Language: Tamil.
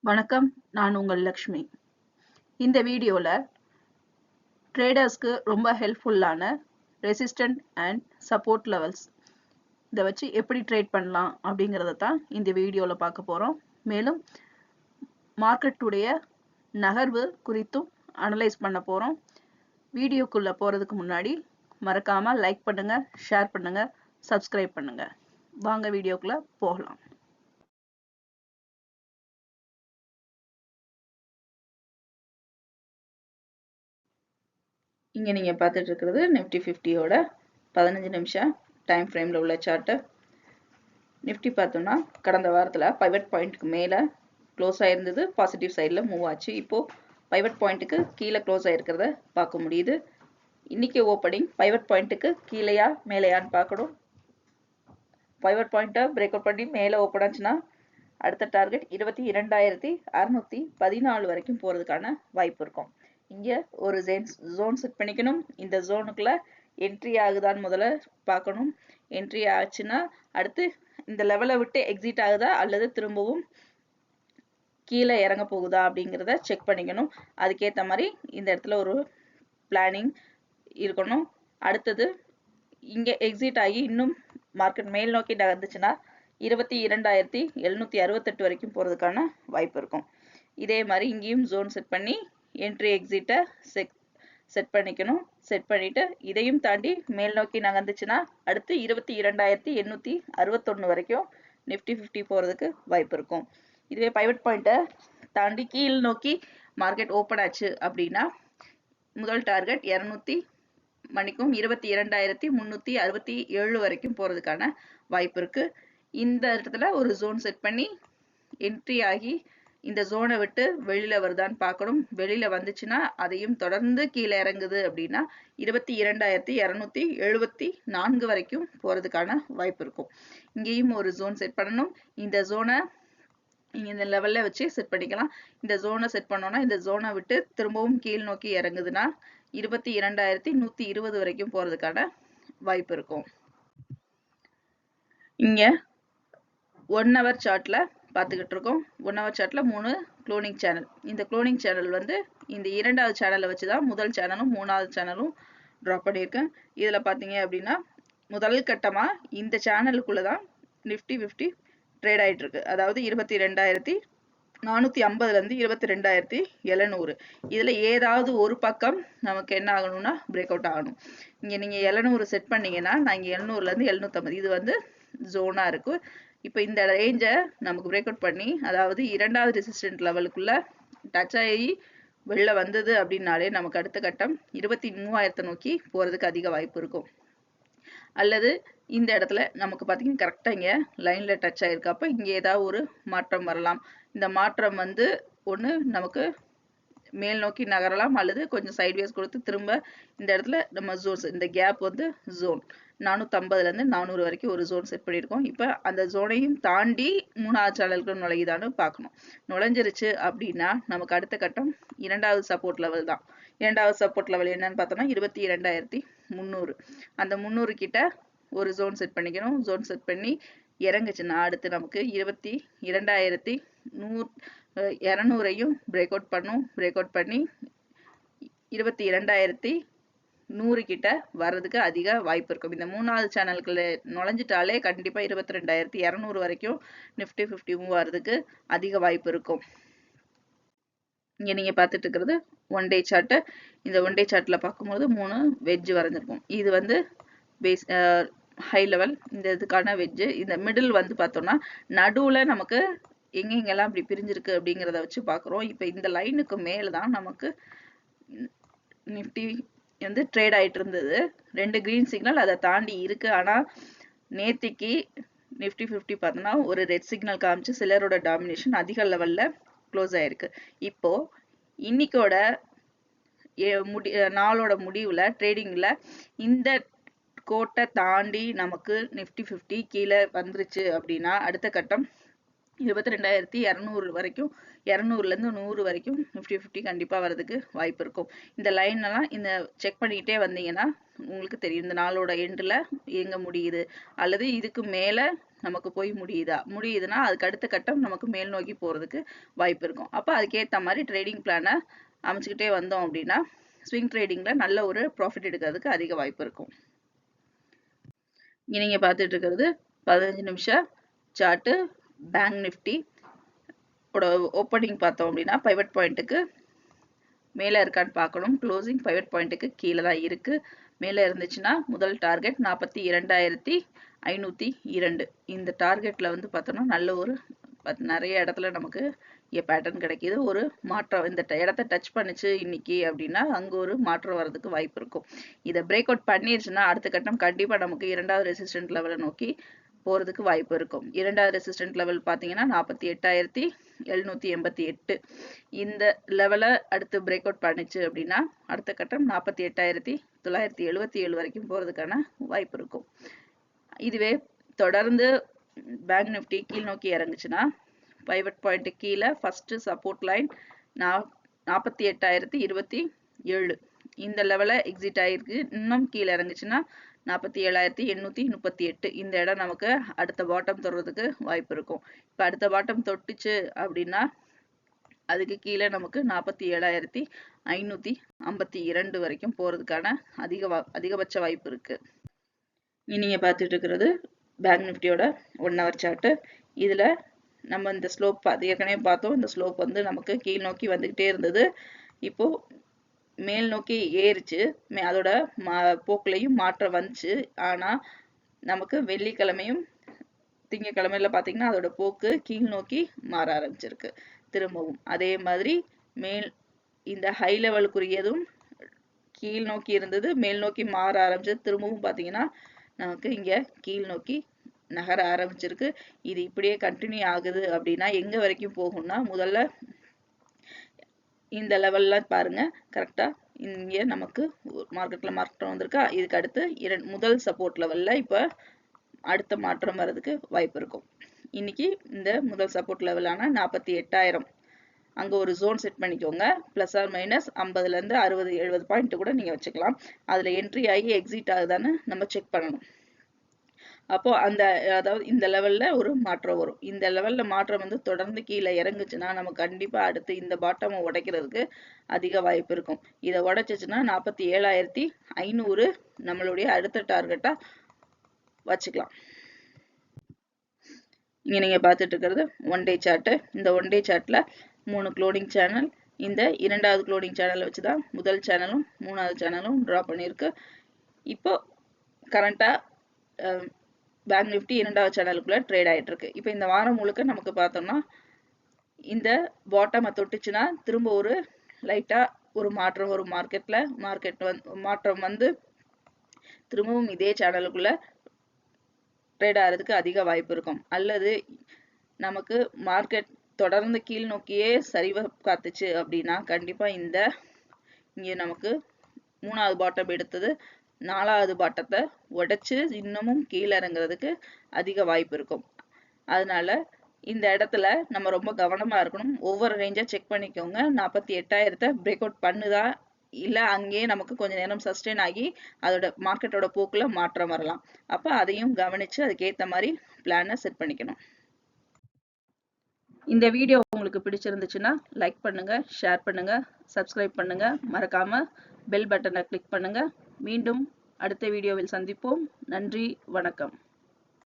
வணக்கம், நான் உங்கள் லக்ஷ்மி. இந்த வீடியோல ட்ரேடர்ஸ்க்கு ரொம்ப ஹெல்ப்ஃபுல்லான ரெசிஸ்டன்ட் அண்ட் சப்போர்ட் லெவல்ஸ் இதை வச்சு எப்படி ட்ரேட் பண்ணலாம் அப்படிங்கிறத தான் இந்த வீடியோல பார்க்க போறோம். மேலும் மார்க்கெட்டுடைய நகர்வு குறித்தும் அனலைஸ் பண்ண போறோம். வீடியோக்குள்ள போறதுக்கு முன்னாடி மறக்காம லைக் பண்ணுங்க, ஷேர் பண்ணுங்க, சப்ஸ்கிரைப் பண்ணுங்க. வாங்க வீடியோக்குள்ள போகலாம். இங்கே நீங்கள் பார்த்துட்டு இருக்கிறது நிஃப்டி 50யோட 15 நிமிஷம் டைம் ஃப்ரேமில் உள்ள சார்ட்டு. நிஃப்டி பார்த்தோம்னா கடந்த வாரத்தில் பைவட் பாயிண்ட்டுக்கு மேலே க்ளோஸ் ஆகிருந்தது, பாசிட்டிவ் சைடில் மூவ் ஆச்சு. இப்போது பைவட் பாயிண்ட்டுக்கு கீழே க்ளோஸ் ஆகிருக்கிறத பார்க்க முடியுது. இன்றைக்கி ஓப்பனிங் பைவட் பாயிண்ட்டுக்கு கீழேயா மேலேயான்னு பார்க்கணும். பைவட் பாயிண்ட்டை பிரேக் அவுட் பண்ணி மேலே ஓப்பன் ஆச்சுன்னா அடுத்த டார்கெட் 22,614 வரைக்கும் போகிறதுக்கான வாய்ப்பு இருக்கும். இங்கே ஒரு ஜோன் செட் பண்ணிக்கணும். இந்த ஜோனுக்குள்ள என்ட்ரி ஆகுதான்னு முதல்ல பார்க்கணும். என்ட்ரி ஆச்சுன்னா அடுத்து இந்த லெவலை விட்டு எக்ஸிட் ஆகுதா அல்லது திரும்பவும் கீழே இறங்க போகுதா அப்படிங்கிறத செக் பண்ணிக்கணும். அதுக்கேற்ற மாதிரி இந்த இடத்துல ஒரு பிளானிங் இருக்கணும். அடுத்தது இங்கே எக்ஸிட் ஆகி இன்னும் மார்க்கெட் மேல் நோக்கி நகர்ந்துச்சுன்னா 22,768 வரைக்கும் போகிறதுக்கான வாய்ப்பு இருக்கும். இதே மாதிரி இங்கேயும் ஜோன் செட் பண்ணி என்ட்ரி எக்ஸிட்டை செட் பண்ணிக்கணும். செட் பண்ணிவிட்டு இதையும் தாண்டி மேல் நோக்கி நகர்ந்துச்சுன்னா அடுத்து 22,861 வரைக்கும் நிஃப்டி 50 போகிறதுக்கு வாய்ப்பு இருக்கும். இதுவே பைவட் பாயிண்ட்டை தாண்டி கீழ் நோக்கி மார்க்கெட் ஓப்பன் ஆச்சு அப்படின்னா முதல் டார்கெட் 22,367 வரைக்கும் போகிறதுக்கான வாய்ப்பு இருக்குது. இந்த இடத்துல ஒரு ஜோன் செட் பண்ணி என்ட்ரி ஆகி இந்த ஜோனை விட்டு வெளியில வருதான்னு பார்க்கணும். வெளியில வந்துச்சுன்னா அதையும் தொடர்ந்து கீழே இறங்குது அப்படின்னா 22,274 வரைக்கும் போறதுக்கான வாய்ப்பு இருக்கும். இங்கேயும் ஒரு ஜோன் செட் பண்ணணும். இந்த ஜோனை இந்த லெவல்ல வச்சு செட் பண்ணிக்கலாம். இந்த ஜோனை செட் பண்ணோம்னா இந்த ஜோனை விட்டு திரும்பவும் கீழ் நோக்கி இறங்குதுன்னா 22,120 வரைக்கும் போறதுக்கான வாய்ப்பு இருக்கும். இங்க 1 hour சார்ட்ல பார்த்துக்கிட்டு இருக்கோம். 1 hour சார்ட்ல 3 க்ளோனிங் சேனல். இந்த க்ளோனிங் சேனல் வந்து இந்த இரண்டாவது சேனலை வச்சு தான் முதல் சேனலும் மூணாவது சேனலும் ட்ராப் பண்ணியிருக்கேன். இதில் பார்த்தீங்க அப்படின்னா முதல் கட்டமாக இந்த சேனலுக்குள்ளே தான் நிஃப்டி 50 ட்ரேட் ஆகிட்டு இருக்கு. அதாவது 22,450லேருந்து 22,700. இதில் ஏதாவது ஒரு பக்கம் நமக்கு என்ன ஆகணும்னா பிரேக் அவுட் ஆகணும். இங்கே நீங்கள் 700 செட் பண்ணீங்கன்னா நான் இங்கே 700லேருந்து 750 இது வந்து ஜோனாக இருக்கு. இப்போ இந்த ரேஞ்சை நமக்கு பிரேக் அவுட் பண்ணி அதாவது இரண்டாவது ரெசிஸ்டன்ட் லெவலுக்குள்ள டச் ஆகி வெளில வந்தது அப்படின்னாலே நமக்கு அடுத்த கட்டம் 23,000 நோக்கி போகிறதுக்கு அதிக வாய்ப்பு இருக்கும். அல்லது இந்த இடத்துல நமக்கு பார்த்தீங்கன்னா கரெக்டாக இங்கே லைனில் டச் ஆகிருக்கு. அப்போ இங்கே ஏதாவது ஒரு மாற்றம் வரலாம். இந்த மாற்றம் வந்து ஒன்று நமக்கு மேல் நோக்கி நகரலாம் அல்லது கொஞ்சம் சைட்வேஸ் கொடுத்து திரும்ப இந்த இடத்துல நம்ம ஜோன்ஸ் இந்த கேப் வந்து ஜோன் 450லேருந்து 400 வரைக்கும் ஒரு ஜோன் செட் பண்ணியிருக்கோம். இப்போ அந்த ஜோனையும் தாண்டி மூணாவது சேனலுக்கு நுழையுதான்னு பார்க்கணும். நுழைஞ்சிருச்சு அப்படின்னா நமக்கு அடுத்த கட்டம் இரண்டாவது சப்போர்ட் லெவல் தான். இரண்டாவது சப்போர்ட் லெவல் என்னன்னு பார்த்தோம்னா 22,300. அந்த 300 கிட்ட ஒரு ஜோன் செட் பண்ணிக்கணும். ஜோன் செட் பண்ணி இறங்குச்சுன்னா அடுத்து நமக்கு 22,200 பிரேக் அவுட் பண்ணும். பிரேக் அவுட் பண்ணி 22,100 கிட்ட வர்றதுக்கு அதிக வாய்ப்பு இருக்கும். இந்த மூணாவது சேனலுக்குள்ள நுழைஞ்சிட்டாலே கண்டிப்பாக 22,200 வரைக்கும் நிஃப்டி 50 மூவ் ஆகிறதுக்கு அதிக வாய்ப்பு இருக்கும். இங்கே நீங்கள் பார்த்துட்டு இருக்கிறது ஒன் டே சார்ட்டு. இந்த ஒன் டே சார்ட்டில் பார்க்கும்போது 3 வெஜ் வரைஞ்சிருக்கும். இது வந்து பேஸ் ஹை லெவல், இந்த இதுக்கான வெஜ்ஜு. இந்த மிடில் வந்து பார்த்தோம்னா நடுவில் நமக்கு எங்கெங்கெல்லாம் இப்படி பிரிஞ்சிருக்கு அப்படிங்கிறத வச்சு பார்க்குறோம். இப்போ இந்த லைனுக்கு மேலே தான் நமக்கு நிஃப்டி வந்து ட்ரேட் ஆகிட்டு இருந்தது. 2 கிரீன் சிக்னல் அதை தாண்டி இருக்கு. ஆனால் நேத்திக்கு நிஃப்டி 50 பார்த்தோம்னா ஒரு ரெட் சிக்னல் காமிச்சு சிலரோட டாமினேஷன் அதிக லெவலில் க்ளோஸ் ஆயிருக்கு. இப்போ இன்னைக்கோட நாளோட முடிவில் ட்ரேடிங்கில் இந்த கோட்டை தாண்டி நமக்கு நிஃப்டி 50 கீழே வந்துருச்சு அப்படின்னா அடுத்த கட்டம் 22,200 வரைக்கும் 200லேருந்து 100 வரைக்கும் 50-50 கண்டிப்பாக வரதுக்கு வாய்ப்பு இருக்கும். இந்த லைன் எல்லாம் இந்த செக் பண்ணிக்கிட்டே வந்தீங்கன்னா உங்களுக்கு தெரியும் இந்த நாளோட எண்டில் எங்கே முடியுது அல்லது இதுக்கு மேலே நமக்கு போய் முடியுதுன்னா அதுக்கு அடுத்த கட்டம் நமக்கு மேல் நோக்கி போகிறதுக்கு வாய்ப்பு இருக்கும். அப்போ அதுக்கேற்ற மாதிரி ட்ரேடிங் பிளானை அமைச்சுக்கிட்டே வந்தோம் அப்படின்னா ஸ்விங் ட்ரேடிங்கில் நல்ல ஒரு ப்ராஃபிட் எடுக்கிறதுக்கு அதிக வாய்ப்பு இருக்கும். இங்கே நீங்கள் பார்த்துட்டு இருக்கிறது 15 நிமிஷம் சார்ட்டு பேங்க் நிஃப்டி ஓப்பனிங் பார்த்தோம் அப்படின்னா பைவட் பாயிண்ட்டுக்கு மேலே இருக்கான்னு பார்க்கணும். க்ளோசிங் பைவட் பாயிண்ட்டுக்கு கீழே தான் இருக்குது. மேலே இருந்துச்சுன்னா முதல் டார்கெட் 42,502. இந்த டார்கெட்டில் வந்து பார்த்தோம்னா நல்ல ஒரு நிறைய இடத்துல நமக்கு பேட்டர்ன் கிடைக்கிது. ஒரு மாற்றம் இந்த இடத்த டச் பண்ணிச்சு இன்னைக்கு அப்படின்னா அங்கே ஒரு மாற்றம் வர்றதுக்கு வாய்ப்பு இருக்கும். இதை பிரேக் அவுட் பண்ணிடுச்சுன்னா அடுத்த கட்டம் கண்டிப்பாக நமக்கு 2வது ரெசிஸ்டன்ட் லெவலை நோக்கி போகிறதுக்கு வாய்ப்பு இருக்கும். 2வது ரெசிஸ்டன்ட் லெவல் பார்த்தீங்கன்னா 48,788. இந்த லெவலை அடுத்து பிரேக் அவுட் பண்ணிச்சு அப்படின்னா அடுத்த கட்டம் 48,977 வரைக்கும் போகிறதுக்கான வாய்ப்பு இருக்கும். இதுவே தொடர்ந்து பேங்க் நிஃப்டி கீழ் நோக்கி இறங்குச்சுன்னா பைவட் பாயிண்ட் கீழே ஃபர்ஸ்ட் சப்போர்ட் லைன் 48,027. இந்த லெவலை எக்ஸிட் ஆகிருக்கு. இன்னும் கீழே இறங்குச்சுன்னா 47,838. இந்த இடம் நமக்கு அடுத்த பாட்டம் தொடுறதுக்கு வாய்ப்பு இருக்கும். இப்போ அடுத்த பாட்டம் தொட்டுச்சு அப்படின்னா அதுக்கு கீழே நமக்கு 47,552 வரைக்கும் போகிறதுக்கான அதிகபட்ச வாய்ப்பு இருக்குது. நீங்கள் பார்த்துட்டு இருக்கிறது பேங்க் நிஃப்டியோட 1 hour சார்ட்டு. இதில் நம்ம இந்த ஸ்லோப் ஏற்கனவே பார்த்தோம். இந்த ஸ்லோப் வந்து நமக்கு கீழ் நோக்கி வந்துக்கிட்டே இருந்தது. இப்போது மேல் நோக்கி ஏறிச்சு. அதோட போக்குலையும் மாற்றம் வந்துச்சு. ஆனால் நமக்கு வெள்ளிக்கிழமையும் திங்கக்கிழமையில பார்த்தீங்கன்னா அதோட போக்கு கீழ் நோக்கி மாற ஆரம்பிச்சிருக்கு திரும்பவும். அதே மாதிரி இந்த ஹை லெவலுக்குரியதும் கீழ் நோக்கி இருந்தது, மேல் நோக்கி மாற ஆரம்பிச்சது. திரும்பவும் பார்த்தீங்கன்னா நமக்கு இங்கே கீழ் நோக்கி நகர ஆரம்பிச்சிருக்கு. இது இப்படியே கண்டினியூ ஆகுது அப்படின்னா எங்கே வரைக்கும் போகும்னா முதல்ல இந்த லெவல்லாம் பாருங்க கரெக்டா இங்கே நமக்கு மார்க்கெட்ல மாற்றம் வந்திருக்கா. இதுக்கு அடுத்து முதல் சப்போர்ட் லெவல்ல இப்போ அடுத்த மாற்றம் வர்றதுக்கு வாய்ப்பு இருக்கும். இன்னைக்கு இந்த முதல் சப்போர்ட் லெவலான 48,000 அங்கே ஒரு ஜோன் செட் பண்ணிக்கோங்க. ப்ளஸ் ஆர் மைனஸ் 50லேருந்து 60-70 பாயிண்ட் கூட நீங்கள் வச்சுக்கலாம். அதில் என்ட்ரி ஆகி எக்ஸிட் ஆகுதான்னு நம்ம செக் பண்ணணும். அப்போ அதாவது இந்த லெவல்ல ஒரு மாற்றம் வரும். இந்த லெவல்ல மாற்றம் வந்து தொடர்ந்து கீழே இறங்குச்சுன்னா நம்ம கண்டிப்பா அடுத்து இந்த பாட்டமை உடைக்கிறதுக்கு அதிக வாய்ப்பு இருக்கும். இதை உடைச்சிச்சுன்னா 47,500 நம்மளுடைய அடுத்த டார்கெட்டா வச்சுக்கலாம். இங்க நீங்க பார்த்துட்டு இருக்கிறது 1 day சார்ட். இந்த 1 day சார்ட்ல 3 க்ளோடிங் சேனல். இந்த 2வது க்ளோடிங் சேனலை வச்சுதான் முதல் சேனலும் 3வது சேனலும் டிரா பண்ணியிருக்கு. இப்போ கரண்டா பேங்க் நிஃப்டி 2வது சேனலுக்குள்ள ட்ரேட் ஆகிட்டு இருக்கு. இப்போ இந்த வாரம் முழுக்க நமக்கு பார்த்தோம்னா இந்த பாட்டமை தொட்டுச்சுன்னா திரும்ப ஒரு லைட்டா ஒரு மாற்றம் வரும். மாற்றம் வந்து திரும்பவும் இதே சேனலுக்குள்ள ட்ரேட் ஆகிறதுக்கு அதிக வாய்ப்பு இருக்கும். அல்லது நமக்கு மார்க்கெட் தொடர்ந்து கீழ் நோக்கியே சரிவை காத்துச்சு அப்படின்னா கண்டிப்பா இங்கே நமக்கு 3வது பாட்டம் எடுத்தது 4வது பாட்டத்தை உடைச்சு இன்னமும் கீழே இறங்குறதுக்கு அதிக வாய்ப்பு இருக்கும். அதனால இந்த இடத்துல நம்ம ரொம்ப கவனமா இருக்கணும். ஒவ்வொரு ரேஞ்சா செக் பண்ணிக்கோங்க. 48,000 பிரேக் அவுட் பண்ணுதா இல்ல அங்கேயே நமக்கு கொஞ்ச நேரம் சஸ்டெயின் ஆகி அதோட மார்க்கெட்டோட போக்குல மாற்றம் வரலாம். அப்ப அதையும் கவனிச்சு அதுக்கேற்ற மாதிரி பிளானை செட் பண்ணிக்கணும். இந்த வீடியோ உங்களுக்கு பிடிச்சிருந்துச்சுன்னா லைக் பண்ணுங்க, ஷேர் பண்ணுங்க, சப்ஸ்கிரைப் பண்ணுங்க, மறக்காம பெல் பட்டனை கிளிக் பண்ணுங்க. மீண்டும் அடுத்த வீடியோவில் சந்திப்போம். நன்றி, வணக்கம்.